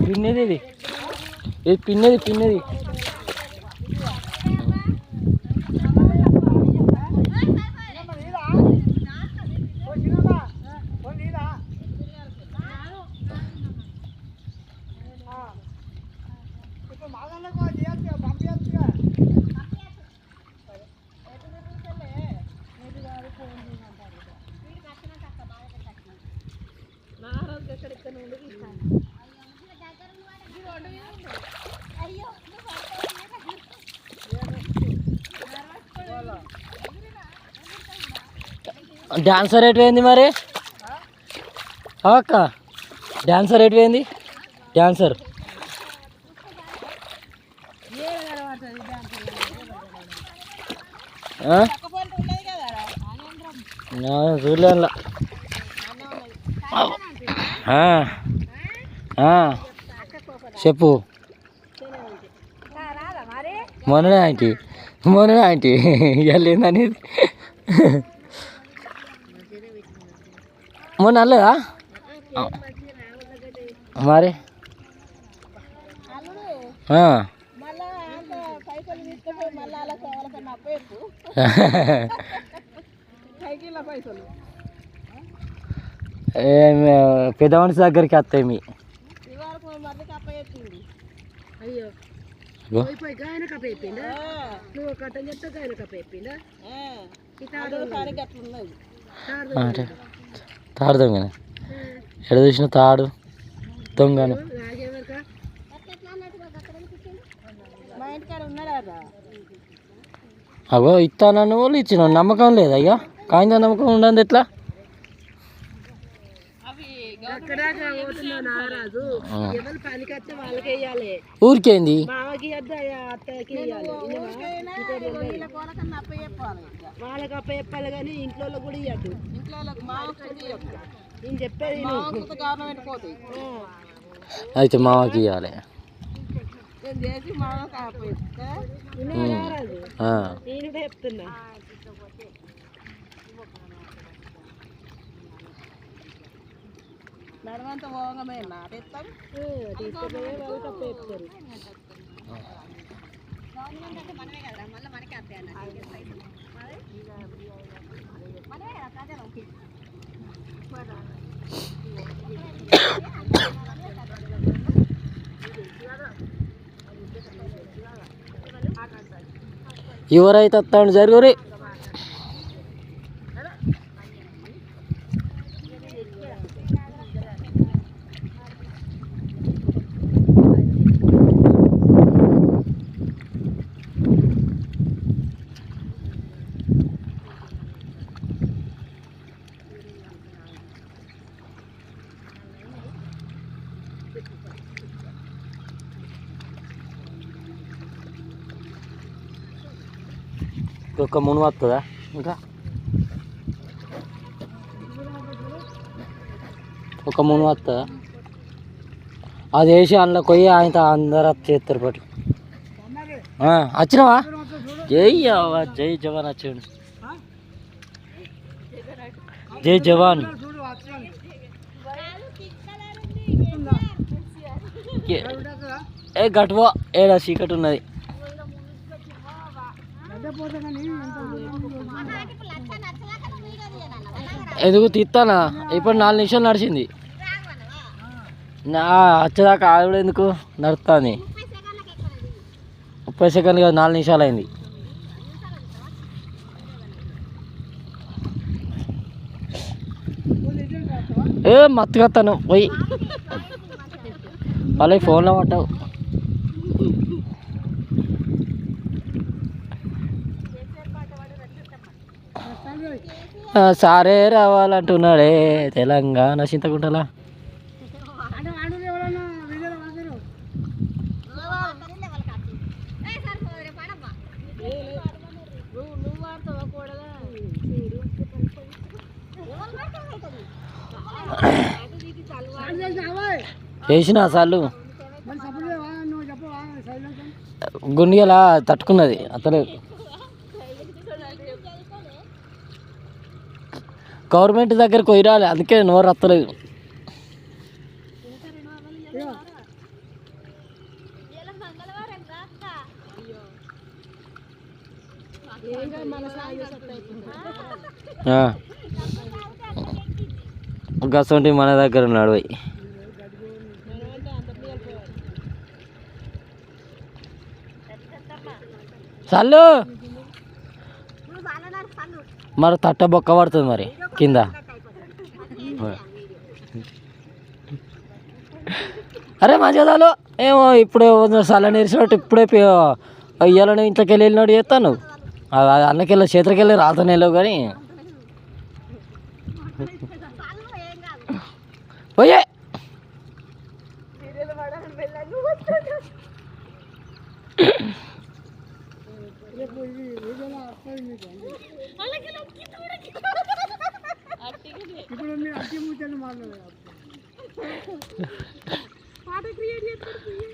పిన్నది ఇది ఇది పిన్నది పిన్నది dancer rate ఏంది మరి అక్క డాన్సర్ రేట్ ఏంది డాన్సర్ చూడలే చెప్పు మొన్ననే ఆంటీ ఇవాళ ఏందనేది మొన్న అనలేదా మరి పెద్ద మనిషి దగ్గరికి వస్తాయి మీ తాడు దొంగనే ఎడ చూసిన తాడు దొంగను అగో ఇస్తానన్న వాళ్ళు ఇచ్చిన నమ్మకం లేదా అయ్యా కాయిందా నమ్మకం ఉండదు ఎట్లా ఊరికేంది వాళ్ళకి అప్ప చెప్పాలి కానీ ఇంట్లో కూడా ఇవ్వద్దు నేను చెప్పేది అయితే మామకి ఇవ్వాలి చెప్తున్నా నడవంతా పోగమే నాటేస్తాం తీసుకుపోయే వాళ్ళకి అప్ప చెప్తారు ఎవరైతే వస్తాడు జరుగురి ఒక మును వస్తుందా ఇంకా ఒక మును వస్తుందా అది వేసి అందులో కొయ్యి ఆయన అందరూ చేస్తారు పట్టు వచ్చినావా జై జై జవాన్ వచ్చాడు జై జవాన్ ఏ గట్టువో ఏడా చీకటి ఉన్నది ఎందుకు తీస్తానా ఇప్పుడు 4 నిమిషాలు నడిచింది వచ్చేదాకా ఆవిడ ఎందుకు నడుస్తుంది 30 సెకండ్లు కాదు 4 నిమిషాలు అయింది మత్తుకొస్తాను పోయి వాళ్ళకి ఫోన్లో పట్టావు సారే రావాలంటున్నాడే తెలంగాణ చింతకుంటలా చేసిన సార్లు గుండిగలా తట్టుకున్నది అతలేదు. గవర్నమెంట్ దగ్గరికి పోయి రాలి, అందుకే నోరు అత్తలేదు. గసంటి మన దగ్గర ఉన్నాడు పోయి. చల్లు మరి తట్ట బొక్క పడుతుంది మరి కింద. అరే మంచిదాలు ఏమో ఇప్పుడే చల్ల నేర్చినట్టు ఇప్పుడే ఇయ్యాలని ఇంట్లోకి వెళ్ళినాడు చేస్తాను. అన్నకెళ్ళి చేతులకి వెళ్ళి రాతనే వెళ్ళవు కానీ పోయే పాట క్రియేట్ చేస్తారు.